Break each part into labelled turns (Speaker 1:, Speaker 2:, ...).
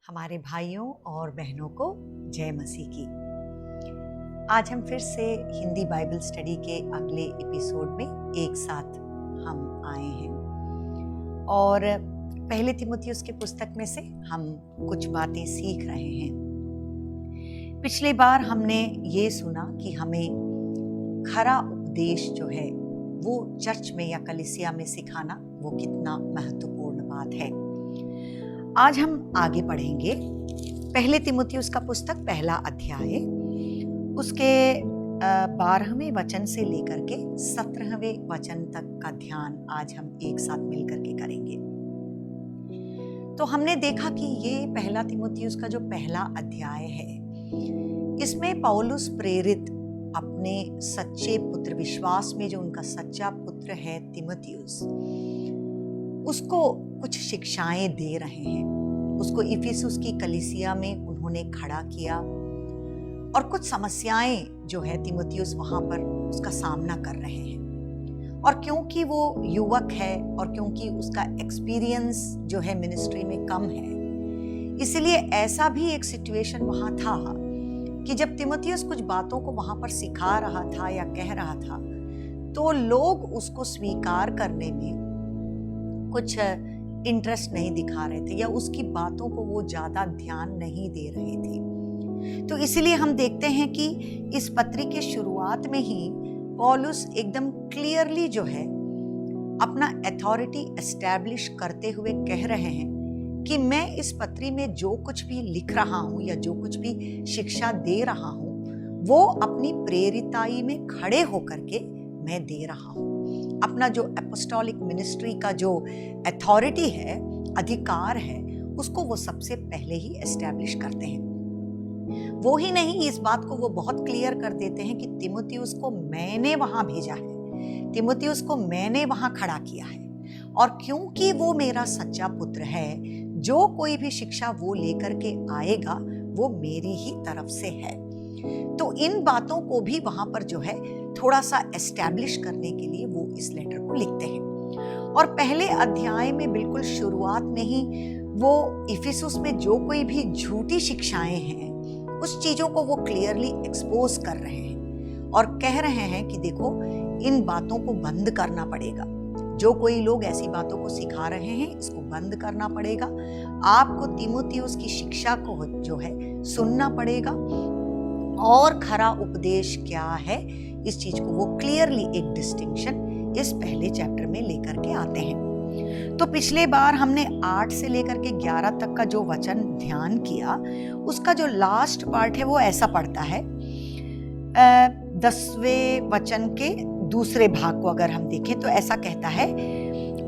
Speaker 1: हमारे भाइयों और बहनों को जय मसीह की। आज हम फिर से हिंदी बाइबल स्टडी के अगले एपिसोड में एक साथ हम आए हैं और पहले तीमुथियुस के पुस्तक में से हम कुछ बातें सीख रहे हैं। पिछली बार हमने ये सुना कि हमें खरा उपदेश जो है वो चर्च में या कलीसिया में सिखाना वो कितना महत्वपूर्ण बात है। आज हम आगे पढ़ेंगे पहले तीमुथियुस का पुस्तक पहला अध्याय, उसके 12वें वचन से लेकर के 17वें वचन तक का ध्यान आज हम एक साथ मिलकर के करेंगे। तो हमने देखा कि ये पहला तीमुथियुस का जो पहला अध्याय है, इसमें पौलुस प्रेरित अपने सच्चे पुत्र, विश्वास में जो उनका सच्चा पुत्र है तीमुथियुस, उसको कुछ शिक्षाएं दे रहे हैं। उसको इफिसुस की कलीसिया में उन्होंने खड़ा किया और कुछ समस्याएं जो है तीमुथियुस वहां पर उसका सामना कर रहे हैं। और क्योंकि वो युवक है और क्योंकि उसका एक्सपीरियंस जो है मिनिस्ट्री में कम है, इसलिए ऐसा भी एक सिचुएशन वहां था कि जब तीमुथियुस कुछ बातों को वहां पर सिखा रहा था या कह रहा था, तो लोग उसको स्वीकार करने में कुछ इंटरेस्ट नहीं दिखा रहे थे या उसकी बातों को वो ज्यादा ध्यान नहीं दे रहे थे। तो इसलिए हम देखते हैं कि इस पत्री के शुरुआत में ही पौलुस एकदम क्लियरली जो है अपना अथॉरिटी एस्टैब्लिश करते हुए कह रहे हैं कि मैं इस पत्री में जो कुछ भी लिख रहा हूं या जो कुछ भी शिक्षा दे रहा हूं, वो अपनी प्रेरिताई में खड़े होकर के मैं दे रहा हूं। अपना जो एपोस्टोलिक मिनिस्ट्री का जो अथॉरिटी है, अधिकार है, उसको वो सबसे पहले ही एस्टैब्लिश करते हैं। वो ही नहीं, इस बात को वो बहुत क्लियर कर देते हैं कि तीमुथियुस को मैंने वहां भेजा है, तीमुथियुस को मैंने वहां खड़ा किया है, और क्योंकि वो मेरा सच्चा पुत्र है, जो कोई भी शिक्षा वो लेकर के आएगा वो मेरी ही तरफ से है। तो इन बातों को भी वहां पर जो है थोड़ा सा एस्टैब्लिश करने के लिए वो इस लेटर को लिखते हैं। और पहले अध्याय में बिल्कुल शुरुआत में ही वो इफिसुस में जो कोई भी झूठी शिक्षाएं हैं, उस चीजों को वो क्लियरली एक्सपोज कर रहे हैं और कह रहे हैं कि देखो, इन बातों को बंद करना पड़ेगा। जो कोई लोग ऐसी बातों को सिखा रहे हैं, इसको बंद करना पड़ेगा। आपको तीमुथियुस की शिक्षा को जो है सुनना पड़ेगा। और खरा उपदेश क्या है, इस चीज को वो क्लियरली एक डिस्टिंक्शन इस पहले चैप्टर में लेकर के आते हैं। तो पिछले बार हमने 8 से लेकर के 11 तक का जो वचन ध्यान किया, उसका जो लास्ट पार्ट है वो ऐसा पढ़ता है। 10वें वचन के दूसरे भाग को अगर हम देखें तो ऐसा कहता है,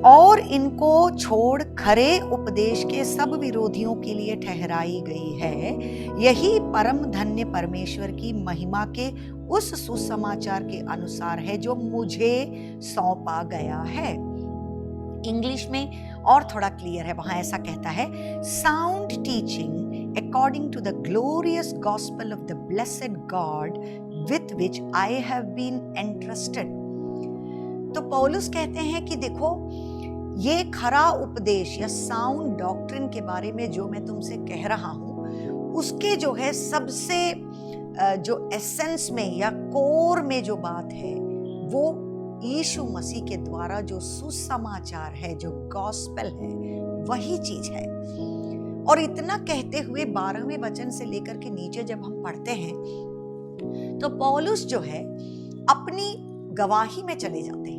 Speaker 1: और इनको छोड़ खरे उपदेश के सब विरोधियों के लिए ठहराई गई है। यही परम धन्य परमेश्वर की महिमा के उस सुसमाचार के अनुसार है जो मुझे सौंपा गया है। इंग्लिश में और थोड़ा क्लियर है, वहां ऐसा कहता है, sound teaching according to the glorious gospel of the blessed God with which I have been entrusted. तो पौलुस कहते हैं कि देखो, ये खरा उपदेश या साउंड डॉक्ट्रिन के बारे में जो मैं तुमसे कह रहा हूं, उसके जो है सबसे जो एसेंस में या कोर में जो बात है, वो यीशु मसीह के द्वारा जो सुसमाचार है, जो गॉस्पेल है, वही चीज है। और इतना कहते हुए 12वें वचन से लेकर के नीचे जब हम पढ़ते हैं, तो पौलुस जो है अपनी गवाही में चले जाते हैं,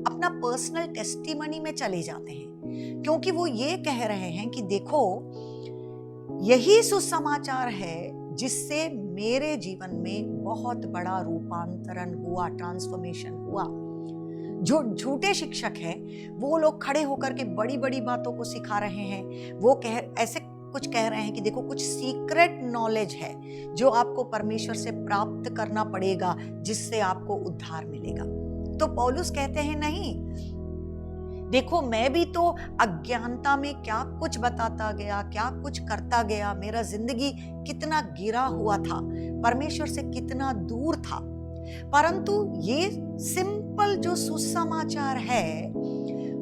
Speaker 1: अपना पर्सनल टेस्टिमनी में चले जाते हैं, क्योंकि वो ये कह रहे हैं कि देखो, यही सुसमाचार है जिससे मेरे जीवन में बहुत बड़ा रूपांतरण हुआ, ट्रांसफॉर्मेशन हुआ। जो झूठे शिक्षक हैं, वो लोग खड़े होकर के बड़ी बड़ी बातों को सिखा रहे हैं। वो ऐसे कुछ कह रहे हैं कि देखो, कुछ सीक्रेट नॉलेज है जो आपको परमेश्वर से प्राप्त करना पड़ेगा, जिससे आपको उद्धार मिलेगा। तो पौलुस कहते हैं, नहीं, देखो, मैं भी तो अज्ञानता में क्या कुछ बताता गया, क्या कुछ करता गया, मेरा जिंदगी कितना गिरा हुआ था, परमेश्वर से कितना दूर था, परंतु ये सिंपल जो सुसमाचार है,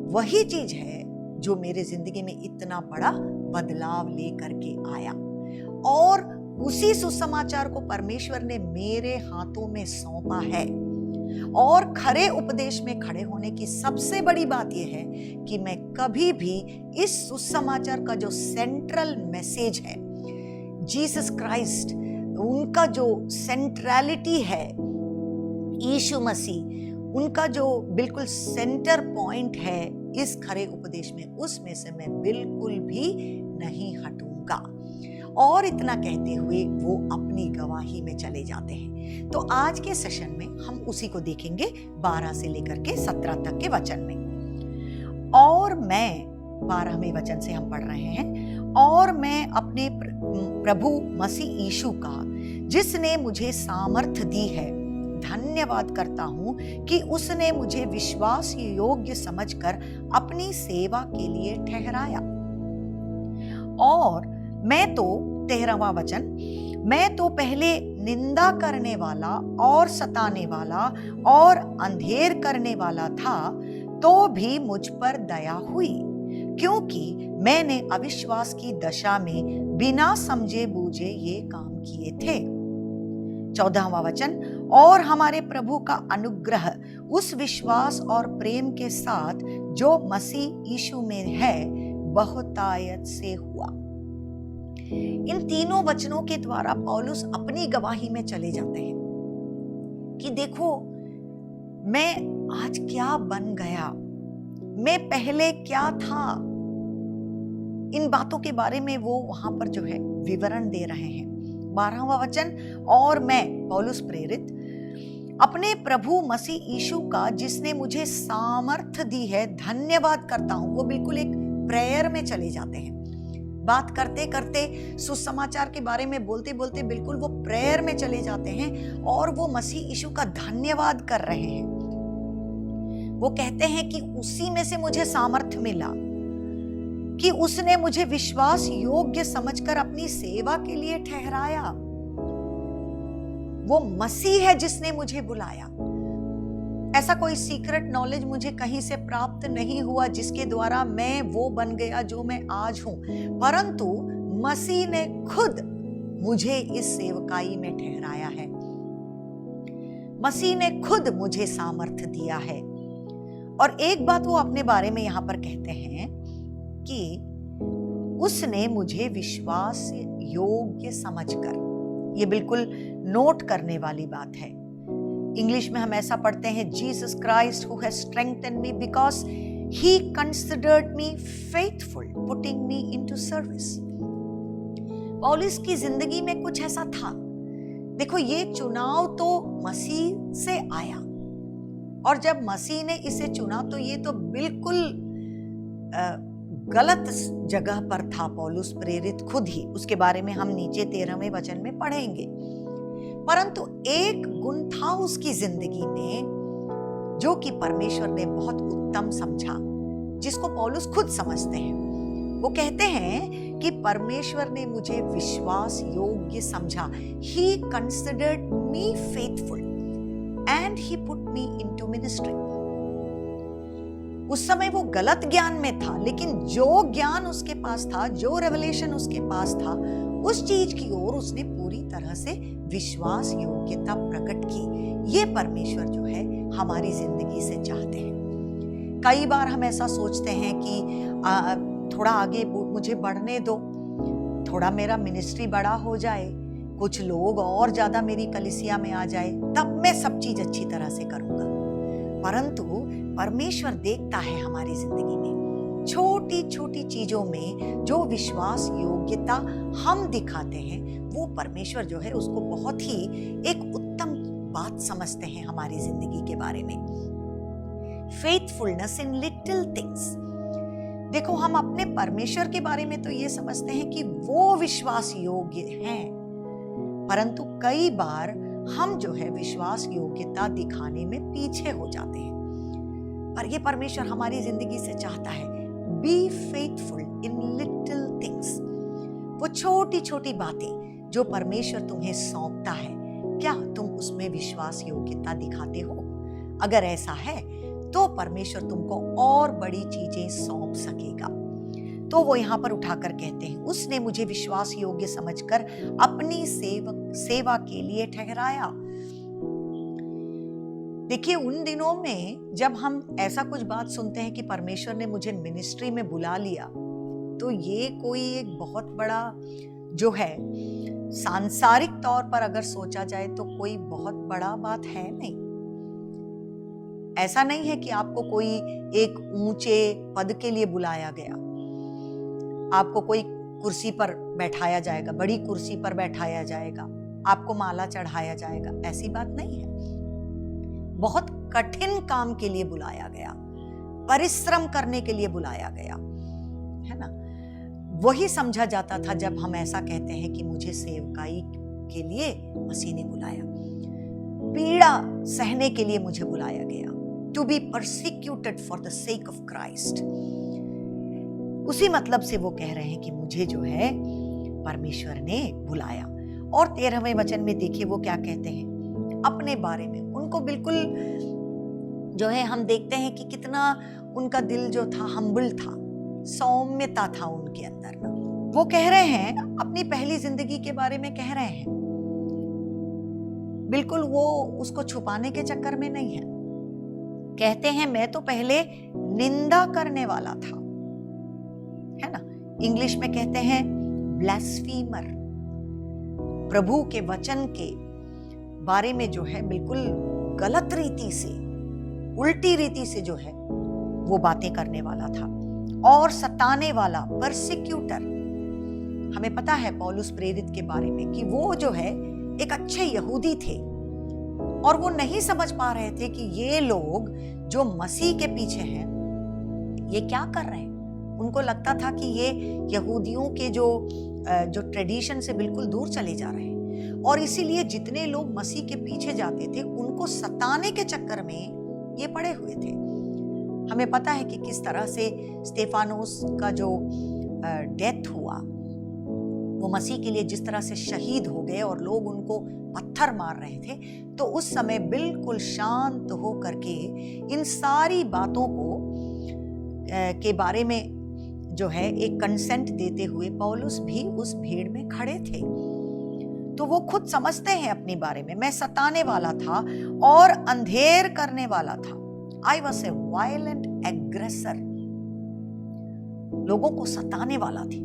Speaker 1: वही चीज है जो मेरे जिंदगी में इतना बड़ा बदलाव लेकर के आया और उसी सुसमाचार को परमेश्वर ने मेरे हाथों में सौंपा है। और खरे उपदेश में खड़े होने की सबसे बड़ी बात यह है कि मैं कभी भी इस सुसमाचार का जो सेंट्रल मैसेज है, जीसस क्राइस्ट, उनका जो सेंट्रलिटी है, यीशु मसीह, उनका जो बिल्कुल सेंटर पॉइंट है इस खरे उपदेश में, उसमें से मैं बिल्कुल भी नहीं हटूंगा। और इतना कहते हुए वो अपनी गवाही में चले जाते हैं। तो आज के सेशन में हम उसी को देखेंगे 12 से लेकर के 17 तक के वचन में। और मैं 12वें वचन से हम पढ़ रहे हैं, और मैं अपने प्रभु मसीह यीशु का, जिसने मुझे सामर्थ दी है, धन्यवाद करता हूं कि उसने मुझे विश्वास योग्य समझकर अपनी सेवा के लिए ठहराया। और मैं तो 13वां वचन, मैं तो पहले निंदा करने वाला और सताने वाला और अंधेर करने वाला था, तो भी मुझ पर दया हुई, क्योंकि मैंने अविश्वास की दशा में बिना समझे बूझे ये काम किए थे। 14वां वचन, और हमारे प्रभु का अनुग्रह उस विश्वास और प्रेम के साथ जो मसीह यीशु में है बहुतायत से हुआ। इन तीनों वचनों के द्वारा पौलुस अपनी गवाही में चले जाते हैं कि देखो मैं आज क्या बन गया, मैं पहले क्या था। इन बातों के बारे में वो वहां पर जो है विवरण दे रहे हैं। 12वां वचन, और मैं पौलुस प्रेरित अपने प्रभु मसीह यीशु का, जिसने मुझे सामर्थ दी है, धन्यवाद करता हूं। वो बिल्कुल एक प्रेयर में चले जाते हैं। बात करते करते, सुसमाचार के बारे में बोलते बोलते बिल्कुल वो प्रेयर में चले जाते हैं और वो मसीह यीशु का धन्यवाद कर रहे हैं। वो कहते हैं कि उसी में से मुझे सामर्थ मिला, कि उसने मुझे विश्वास योग्य समझकर अपनी सेवा के लिए ठहराया। वो मसीह है जिसने मुझे बुलाया। ऐसा कोई सीक्रेट नॉलेज मुझे कहीं से प्राप्त नहीं हुआ जिसके द्वारा मैं वो बन गया जो मैं आज हूं, परंतु मसीह ने खुद मुझे इस सेवकाई में ठहराया है। मसीह ने खुद मुझे सामर्थ दिया है। और एक बात वो अपने बारे में यहां पर कहते हैं कि उसने मुझे विश्वास योग्य समझकर, ये बिल्कुल नोट करने वाली बात है। इंग्लिश में हम ऐसा पढ़ते हैं, Jesus Christ who has strengthened me because he considered me faithful, putting me into service. पौलुस की जिंदगी में कुछ ऐसा था। देखो, ये चुनाव तो मसीह से आया, और जब मसीह ने इसे चुना तो ये तो बिल्कुल गलत जगह पर था पौलुस प्रेरित खुद ही। उसके बारे में हम नीचे 13वें वचन में पढ़ेंगे। परंतु एक गुण था उसकी जिंदगी में जो कि परमेश्वर ने बहुत उत्तम समझा, जिसको पौलुस खुद समझते हैं। वो कहते हैं कि परमेश्वर ने मुझे विश्वास योग्य समझा। He considered me faithful and he put me into ministry। उस समय वो गलत ज्ञान में था, लेकिन जो ज्ञान उसके पास था, जो रेवलेशन उसके पास था, उस चीज की ओर उसने पूरी तरह से विश्वास योग्यता प्रकट की। ये परमेश्वर जो है हमारी जिंदगी से चाहते हैं। कई बार हम ऐसा सोचते हैं कि थोड़ा आगे मुझे बढ़ने दो, थोड़ा मेरा मिनिस्ट्री बड़ा हो जाए, कुछ लोग और ज्यादा मेरी कलीसिया में आ जाए, तब मैं सब चीज अच्छी तरह से करूंगा। परंतु परमेश्वर देखता है हमारी जिंदगी में छोटी छोटी चीजों में जो विश्वास योग्यता हम दिखाते हैं, वो परमेश्वर जो है उसको बहुत ही एक उत्तम बात समझते हैं हमारी जिंदगी के बारे में। Faithfulness in little things. देखो, हम अपने परमेश्वर के बारे में तो ये समझते हैं कि वो विश्वास योग्य हैं, परंतु कई बार हम जो है विश्वास योग्यता दिखाने में पीछे हो जाते हैं। पर ये परमेश्वर हमारी जिंदगी से चाहता है, be faithful in little things. वो छोटी छोटी बातें जो परमेश्वर तुम्हें सौंपता है, क्या तुम उसमें विश्वास योग्यता दिखाते हो? अगर ऐसा है तो परमेश्वर तुमको और बड़ी चीजें सौंप सकेगा। तो वो यहाँ पर उठाकर कहते हैं, उसने मुझे विश्वास योग्य समझकर अपनी सेवा के लिए ठहराया। देखिए, उन दिनों में जब हम ऐसा कुछ बात सुनते हैं कि परमेश्वर ने मुझे मिनिस्ट्री में बुला लिया, तो ये कोई एक बहुत बड़ा जो है सांसारिक तौर पर अगर सोचा जाए तो कोई बहुत बड़ा बात है नहीं। ऐसा नहीं है कि आपको कोई एक ऊंचे पद के लिए बुलाया गया, आपको कोई कुर्सी पर बैठाया जाएगा, बड़ी कुर्सी पर बैठाया जाएगा, आपको माला चढ़ाया जाएगा, ऐसी बात नहीं है। बहुत कठिन काम के लिए बुलाया गया, परिश्रम करने के लिए बुलाया गया, है ना। वही समझा जाता था जब हम ऐसा कहते हैं कि मुझे सेवकाई के लिए मसीह ने बुलाया, पीड़ा सहने के लिए मुझे बुलाया गया, to be persecuted for the sake of Christ. उसी मतलब से वो कह रहे हैं कि मुझे जो है परमेश्वर ने बुलाया। और 13वें वचन में देखिए वो क्या कहते हैं अपने बारे में। उनको बिल्कुल जो है हम देखते हैं कि कितना उनका दिल जो था हम्बल था, सौम्यता था उनके अंदर ना। वो कह रहे हैं अपनी पहली जिंदगी के बारे में कह रहे हैं, बिल्कुल वो उसको छुपाने के चक्कर में नहीं है। कहते हैं मैं तो पहले निंदा करने वाला था, है ना। इंग्लिश में कहते हैं ब्लास्फीमर, प्रभु के वचन के बारे में जो है बिल्कुल गलत रीति से, उल्टी रीति से जो है वो बातें करने वाला था, और सताने वाला, परसिक्यूटर। हमें पता है पौलुस प्रेरित के बारे में कि वो जो है एक अच्छे यहूदी थे और वो नहीं समझ पा रहे थे कि ये लोग जो मसीह के पीछे हैं ये क्या कर रहे हैं। उनको लगता था कि ये यहूदियों के जो ट्रेडिशन से बिल्कुल दूर चले जा रहे हैं, और इसीलिए जितने लोग मसीह के पीछे जाते थे उनको सताने के चक्कर में ये पड़े हुए थे। हमें पता है कि किस तरह से स्टेफानोस का जो डेथ हुआ, वो मसीह के लिए जिस तरह से शहीद हो गए और लोग उनको पत्थर मार रहे थे, तो उस समय बिल्कुल शांत हो करके इन सारी बातों को के बारे में जो है एक कंसेंट देते हुए पौलुस भी उस भीड़ में खड़े थे। तो वो खुद समझते हैं अपने बारे में, मैं सताने वाला था और अंधेर करने वाला था। I was a violent aggressor, लोगों को सताने वाला थी।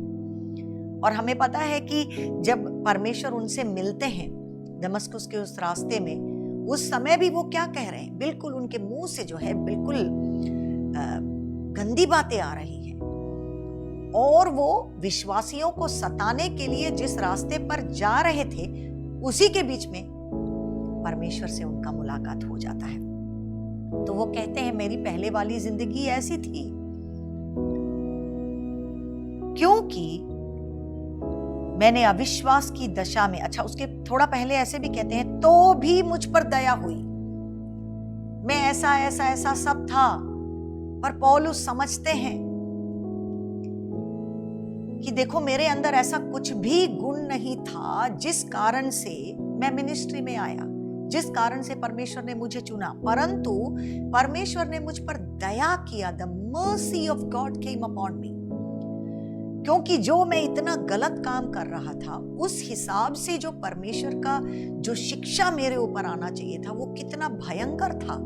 Speaker 1: और हमें पता है कि जब परमेश्वर उनसे मिलते हैं दमस्कुस के उस रास्ते में, उस समय भी वो क्या कह रहे हैं, बिल्कुल उनके मुंह से जो है बिल्कुल गंदी बातें आ रही हैं, और वो विश्वासियों को सताने के लिए जिस रास्ते पर जा रहे थे उसी के बीच में परमेश्वर से उनका मुलाकात हो जाता है। तो वो कहते हैं मेरी पहले वाली जिंदगी ऐसी थी क्योंकि मैंने अविश्वास की दशा में, अच्छा उसके थोड़ा पहले ऐसे भी कहते हैं, तो भी मुझ पर दया हुई। मैं ऐसा ऐसा ऐसा सब था, पर पौलुस समझते हैं कि देखो मेरे अंदर ऐसा कुछ भी गुण नहीं था जिस कारण से मैं मिनिस्ट्री में आया, जिस कारण से परमेश्वर ने मुझे चुना, परंतु परमेश्वर ने मुझ पर दया किया। The mercy of God came upon मी। क्योंकि जो मैं इतना गलत काम कर रहा था, उस हिसाब से जो परमेश्वर का जो शिक्षा मेरे ऊपर आना चाहिए था वो कितना भयंकर था,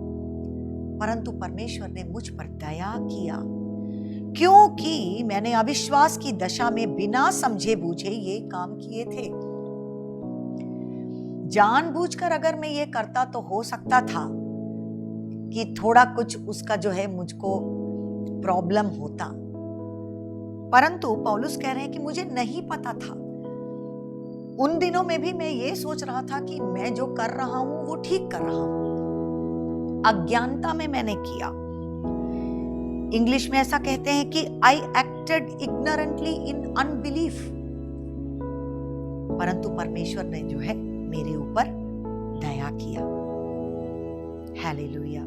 Speaker 1: परंतु परमेश्वर ने मुझ पर दया किया क्योंकि मैंने अविश्वास की दशा में बिना समझे बूझे ये काम किए थे। जानबूझकर अगर मैं ये करता तो हो सकता था कि थोड़ा कुछ उसका जो है मुझको प्रॉब्लम होता, परंतु पौलुस कह रहे हैं कि मुझे नहीं पता था। उन दिनों में भी मैं ये सोच रहा था कि मैं जो कर रहा हूं वो ठीक कर रहा हूं, अज्ञानता में मैंने किया। इंग्लिश में ऐसा कहते हैं कि आई एक्टेड इग्नोरेंटली इन अनबिलीफ, परंतु परमेश्वर ने जो है मेरे ऊपर दया किया। हालेलुया।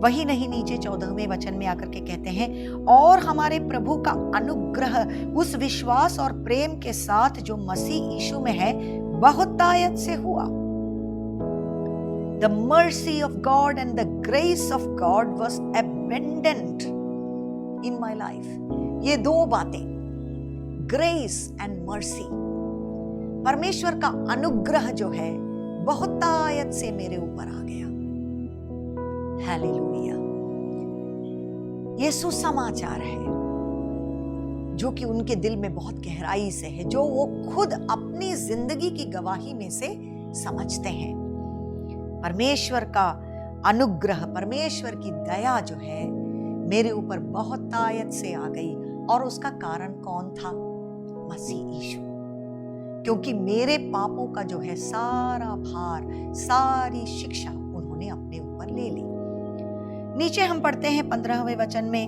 Speaker 1: वही नहीं, नीचे 14वें वचन में आकर के कहते हैं, और हमारे प्रभु का अनुग्रह उस विश्वास और प्रेम के साथ जो मसीह यीशु में है बहुतायत से हुआ। The mercy of God and the grace of God was abundant in my life. ये दो बातें, ग्रेस एंड मर्सी, परमेश्वर का अनुग्रह जो है बहुतायत से मेरे ऊपर आ गया। हालेलुया। ये सुसमाचार है जो कि उनके दिल में बहुत गहराई से है, जो वो खुद अपनी जिंदगी की गवाही में से समझते हैं। परमेश्वर का अनुग्रह, परमेश्वर की दया जो है मेरे ऊपर बहुतायत से आ गई। और उसका कारण कौन था? मसीह यीशु। क्योंकि मेरे पापों का जो है सारा भार, सारी शिक्षा उन्होंने अपने ऊपर ले ली। नीचे हम पढ़ते हैं 15वें वचन में,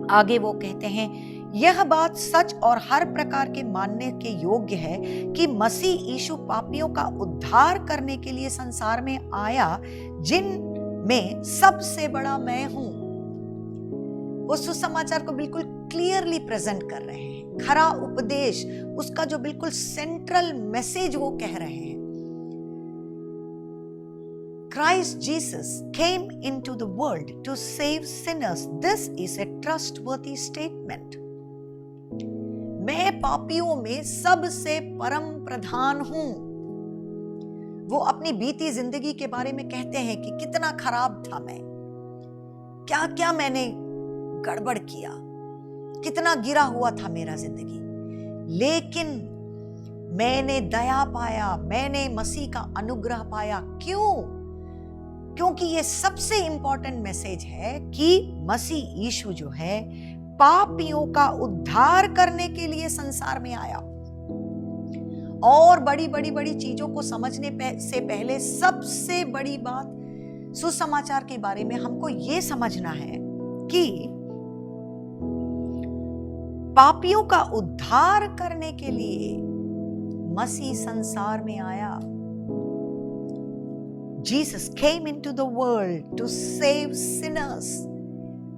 Speaker 1: आगे वो कहते हैं, यह बात सच और हर प्रकार के मानने के योग्य है कि मसीह यीशु पापियों का उद्धार करने के लिए संसार में आया, जिनमें सबसे बड़ा मैं हूं। वो सुसमाचार को बिल्कुल क्लियरली प्रेजेंट कर रहे हैं। खरा उपदेश, उसका जो बिल्कुल सेंट्रल मैसेज वो कह रहे हैं। Christ Jesus came into the world to save sinners. This is a trustworthy statement. मैं पापियों में सबसे परम प्रधान हूं। वो अपनी बीती जिंदगी के बारे में कहते हैं कि कितना खराब था मैं, क्या क्या मैंने गड़बड़ किया, कितना गिरा हुआ था मेरा जिंदगी, लेकिन मैंने दया पाया, मैंने मसीह का अनुग्रह पाया। क्यों? क्योंकि ये सबसे इंपॉर्टेंट मैसेज है कि मसीह यीशु जो है पापियों का उद्धार करने के लिए संसार में आया। और बड़ी चीजों को समझने से पहले सबसे बड़ी बात सुसमाचार के बारे में हमको ये समझना है कि पापियों का उद्धार करने के लिए मसीह संसार में आया। Jesus came into the world to save sinners.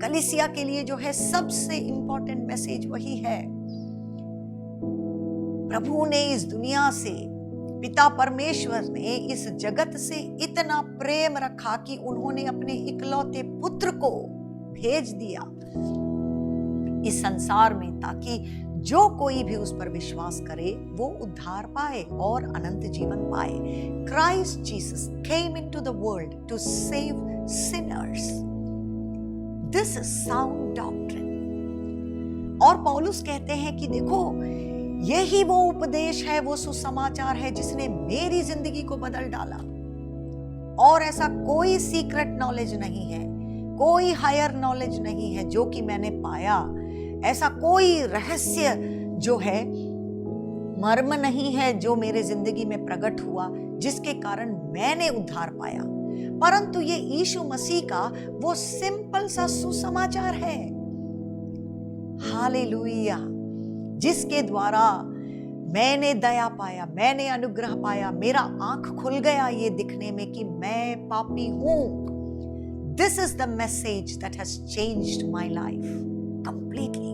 Speaker 1: कलीसिया के लिए जो है सबसे इंपॉर्टेंट मैसेज वही है। प्रभु ने इस दुनिया से, पिता परमेश्वर ने इस जगत से इतना प्रेम रखा कि उन्होंने अपने इकलौते पुत्र को भेज दिया इस संसार में, ताकि जो कोई भी उस पर विश्वास करे वो उद्धार पाए और अनंत जीवन पाए। Christ Jesus came into the world to save sinners. This is sound doctrine. और पौलुस कहते हैं कि देखो, यही वो उपदेश है, वो सुसमाचार है जिसने मेरी जिंदगी को बदल डाला। और ऐसा कोई सीक्रेट नॉलेज नहीं है, कोई हायर नॉलेज नहीं है जो कि मैंने पाया। ऐसा कोई रहस्य जो है, मर्म नहीं है जो मेरे जिंदगी में प्रकट हुआ जिसके कारण मैंने उद्धार पाया, परंतु ये यीशु मसीह का वो सिंपल सा सुसमाचार है। हालेलुया। जिसके द्वारा मैंने दया पाया, मैंने अनुग्रह पाया, मेरा आंख खुल गया ये दिखने में कि मैं पापी हूं। This is the message that has changed my life completely.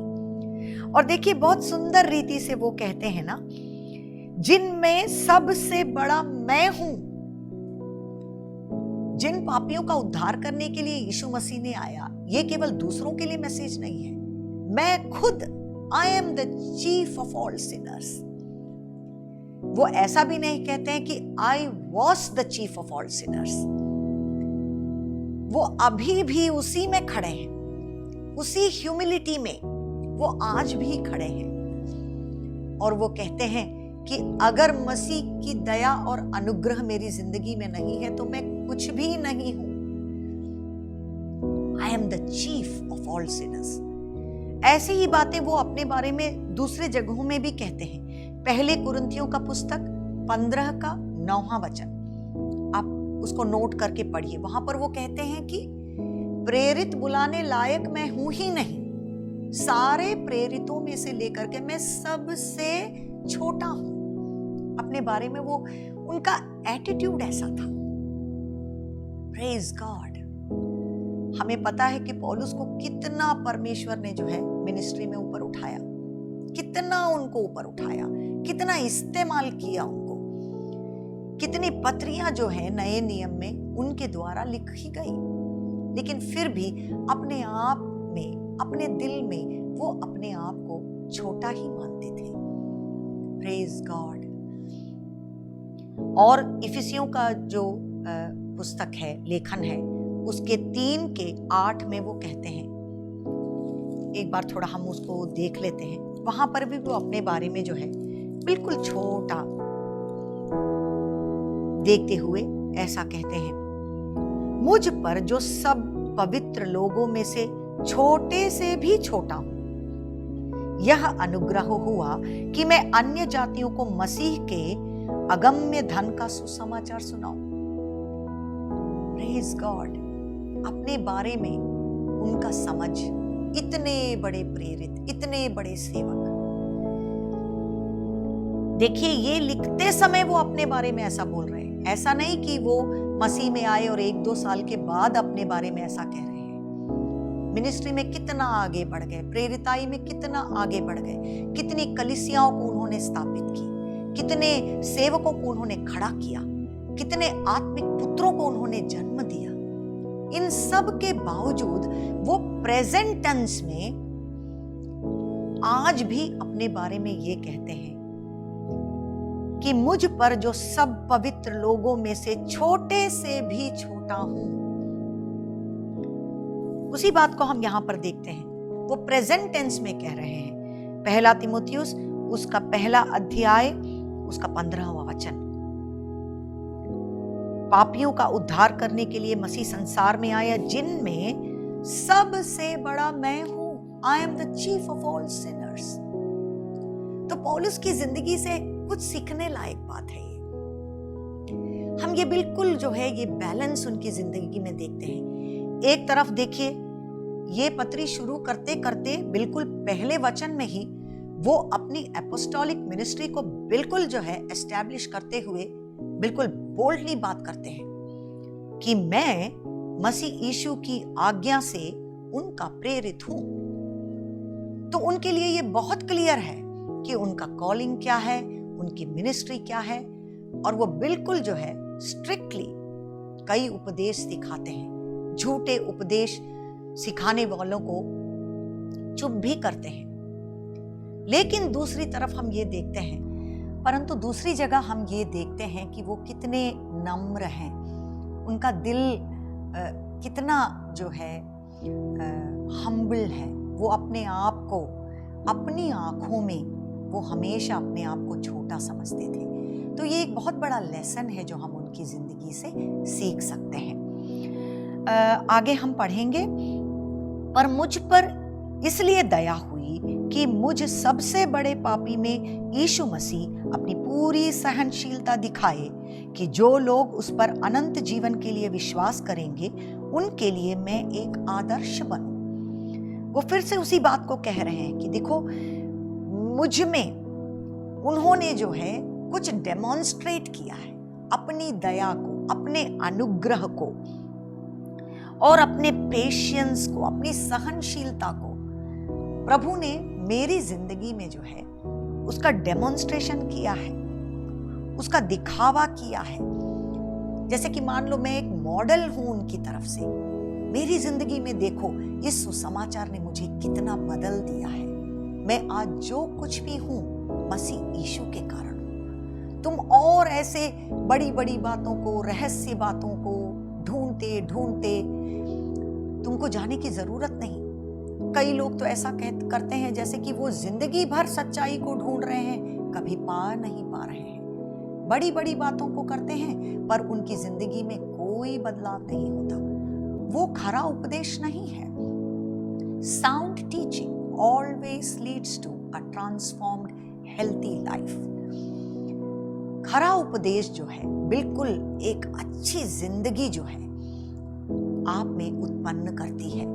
Speaker 1: और देखिए बहुत सुंदर रीति से वो कहते हैं ना, जिनमें सबसे बड़ा मैं हूं। जिन पापियों का उद्धार करने के लिए यीशु मसीह ने आया, ये केवल दूसरों के लिए मैसेज नहीं है। मैं खुद, I am the chief of all sinners. वो ऐसा भी नहीं कहते हैं कि I was the chief of all sinners. वो अभी भी उसी में खड़े हैं, उसी ह्यूमिलिटी में वो आज भी खड़े हैं। और वो कहते हैं कि अगर मसीह की दया और अनुग्रह मेरी जिंदगी में नहीं है तो मैं कुछ भी नहीं हूं। I am the chief of all sinners. ऐसी ही बातें वो अपने बारे में दूसरे जगहों में भी कहते हैं। पहले कुरिन्थियों का पुस्तक 15 का 9वां वचन, आप उसको नोट करके पढ़िए। वहां पर वो कहते हैं कि प्रेरित बुलाने लायक मैं हूं ही नहीं, सारे प्रेरितों में से लेकर के मैं सबसे छोटा हूं। अपने बारे में वो, उनका एटीट्यूड ऐसा था। Praise God. हमें पता है कि पौलुस को कितना परमेश्वर ने जो है मिनिस्ट्री में ऊपर उठाया, कितना उनको ऊपर उठाया, कितना इस्तेमाल किया उनको, कितनी पत्रियां जो है नए नियम में उनके द्वारा लिखी गई। लेकिन फिर भी अपने आप में अपने दिल में वो अपने आप को छोटा ही मानते थे। Praise God. और इफिसियों का जो पुस्तक है, लेखन है, उसके 3:8 में वो कहते हैं, एक बार थोड़ा हम उसको देख लेते हैं। वहां पर भी वो अपने बारे में जो है बिल्कुल छोटा देखते हुए ऐसा कहते हैं, मुझ पर जो सब पवित्र लोगों में से छोटे से भी छोटा हूं, यह अनुग्रह हुआ कि मैं अन्य जातियों को मसीह के अगम्य धन का सुसमाचार सुनाऊं। Praise God. अपने बारे में उनका समझ, इतने बड़े प्रेरित, इतने बड़े सेवक। देखिए, ये लिखते समय वो अपने बारे में ऐसा बोल रहे हैं। ऐसा नहीं कि वो मसीह में आए और 1-2 साल के बाद अपने बारे में ऐसा कह रहे हैं। मिनिस्ट्री में कितना आगे बढ़ गए, प्रेरिताई में कितना आगे बढ़ गए, कितनी कलीसियाओं को उन्होंने स्थापित की, कितने सेवकों को उन्होंने खड़ा किया, कितने आत्मिक पुत्रों को उन्होंने जन्म दिया। इन सब के बावजूद वो प्रेजेंट टेंस में आज भी अपने बारे में ये कहते हैं कि मुझ पर जो सब पवित्र लोगों में से छोटे से भी छोटा हूं। उसी बात को हम यहां पर देखते हैं, वो प्रेजेंट टेंस में कह रहे हैं। 1 तीमुथियुस उसका 1 अध्याय उसका 15वां वचन। पापियों का उद्धार करने के लिए मसीह संसार में आया, जिनमें सबसे बड़ा मैं हूं। I am the chief of all Sinners. तो पौलुस की जिंदगी से कुछ सीखने लायक बात है ये। हम ये बिल्कुल जो है ये बैलेंस उनकी जिंदगी में देखते हैं। एक तरफ देखिए, ये पत्री शुरू करते करते बिल्कुल पहले वचन में ही वो अपनी एपोस्टोलिक मिनिस्ट्री को बिल्कुल जो है एस्टैब्लिश करते हुए बिल्कुल बोल्डली बात करते हैं कि मैं मसीह यीशु की आज्ञा से उनका प्रेरित हूं। तो उनके लिए ये बहुत क्लियर है कि उनका कॉलिंग क्या है, उनकी मिनिस्ट्री क्या है, और वो बिल्कुल जो है स्ट्रिक्टली कई उपदेश सिखाते हैं। झूठे उपदेश सिखाने वालों को चुप भी करते हैं। लेकिन दूसरी तरफ हम ये देखते हैं, परंतु दूसरी जगह हम ये देखते हैं कि वो कितने नम्र हैं, उनका दिल कितना जो है हम्बल है। वो अपने आप को, अपनी आंखों में वो हमेशा अपने आप को छोटा समझते थे। तो ये एक बहुत बड़ा लेसन है जो हम उनकी जिंदगी से सीख सकते हैं। आगे हम पढ़ेंगे, पर मुझ पर इसलिए दया हुई कि मुझ सबसे बड़े पापी में यीशु मसीह अपनी पूरी सहनशीलता दिखाए कि जो लोग उस पर अनंत जीवन के लिए विश्वास करेंगे उनके लिए मैं एक आदर्श बनूं। वो फिर से उसी बात को कह रहे हैं कि देखो, मुझ में उन्होंने जो है कुछ डेमोन्स्ट्रेट किया है, अपनी दया को, अपने अनुग्रह को और अपने पेशेंस को, अपनी सहनशीलता को प्रभु ने मेरी जिंदगी में जो है उसका डेमोन्स्ट्रेशन किया है, उसका दिखावा किया है। जैसे कि मान लो मैं एक मॉडल हूं उनकी तरफ से। मेरी जिंदगी में देखो, इस सुसमाचार ने मुझे कितना बदल दिया है। मैं आज जो कुछ भी हूं मसीह यीशु के कारण हूं। तुम और ऐसे बड़ी बड़ी बातों को, रहस्य बातों को ढूंढते ढूंढते तुमको जाने की जरूरत नहीं। कई लोग तो ऐसा करते हैं जैसे कि वो जिंदगी भर सच्चाई को ढूंढ रहे हैं, कभी पा नहीं पा रहे हैं। बड़ी बड़ी बातों को करते हैं पर उनकी जिंदगी में कोई बदलाव नहीं होता। वो खरा उपदेश नहीं है। Sound teaching always leads to a transformed healthy life. खरा उपदेश जो है बिल्कुल एक अच्छी जिंदगी जो है आप में उत्पन्न करती है।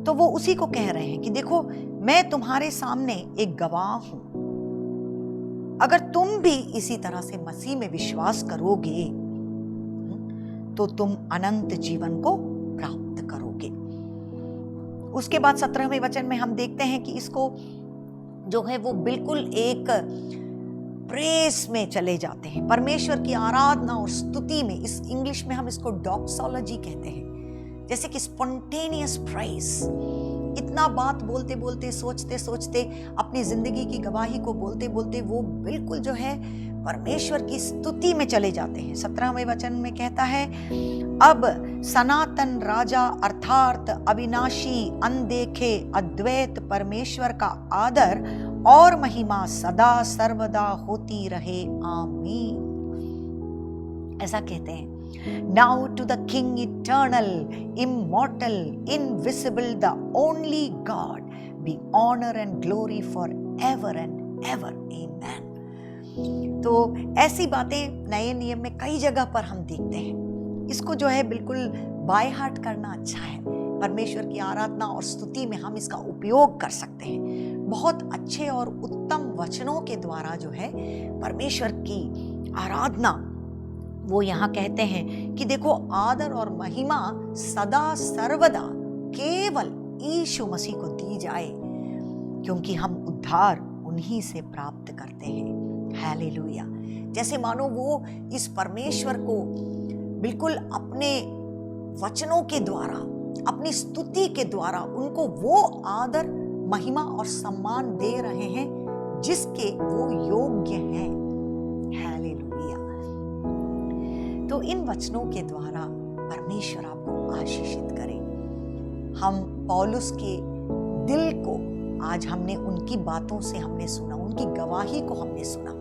Speaker 1: तो वो उसी को कह रहे हैं कि देखो, मैं तुम्हारे सामने एक गवाह हूं। अगर तुम भी इसी तरह से मसीह में विश्वास करोगे तो तुम अनंत जीवन को प्राप्त करोगे। उसके बाद 17वें वचन में हम देखते हैं कि इसको जो है वो बिल्कुल एक प्रेस में चले जाते हैं, परमेश्वर की आराधना और स्तुति में। इस इंग्लिश में हम इसको डॉक्सोलॉजी कहते हैं, जैसे कि स्पॉन्टेनियस प्रेज, इतना बात बोलते बोलते, सोचते सोचते, अपनी जिंदगी की गवाही को बोलते बोलते वो बिल्कुल जो है परमेश्वर की स्तुति में चले जाते हैं। 17वें वचन में कहता है, अब सनातन राजा अर्थात अविनाशी, अनदेखे, अद्वैत परमेश्वर का आदर और महिमा सदा सर्वदा होती रहे, आमीन। ऐसा कहते हैं। Now to the King eternal, immortal, invisible, the only God, be honor and glory forever and ever, amen। तो ऐसी बातें नए नियम में कई जगह पर हम देखते हैं। इसको जो है बिल्कुल बाय हार्ट करना अच्छा है। परमेश्वर की आराधना और स्तुति में हम इसका उपयोग कर सकते हैं। बहुत अच्छे और उत्तम वचनों के द्वारा जो है परमेश्वर की आराधना, वो यहाँ कहते हैं कि देखो आदर और महिमा सदा सर्वदा केवल यीशु मसीह को दी जाए, क्योंकि हम उद्धार उन्हीं से प्राप्त करते हैं। हालेलुया। जैसे मानो वो इस परमेश्वर को बिल्कुल अपने वचनों के द्वारा, अपनी स्तुति के द्वारा उनको वो आदर, महिमा और सम्मान दे रहे हैं जिसके वो योग्य हैं। हालेलुया। तो इन वचनों के द्वारा परमेश्वर आपको आशीषित करे। हम पौलुस के दिल को आज हमने उनकी बातों से हमने सुना, उनकी गवाही को हमने सुना।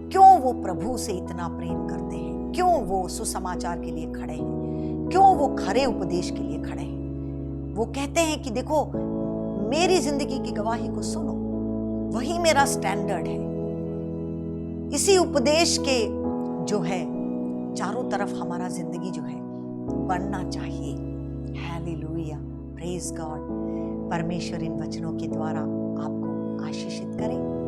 Speaker 1: क्यों वो प्रभु से इतना प्रेम करते हैं, क्यों वो सुसमाचार के लिए खड़े हैं, क्यों वो खरे उपदेश के लिए खड़े हैं। वो कहते हैं कि देखो मेरी जिंदगी की गवाही को सुनो, वही मेरा स्टैंडर्ड है। इसी उपदेश के जो है चारों तरफ हमारा जिंदगी जो है बढ़ना चाहिए। Hallelujah, praise God. परमेश्वर इन वचनों के द्वारा आपको आशीषित करे।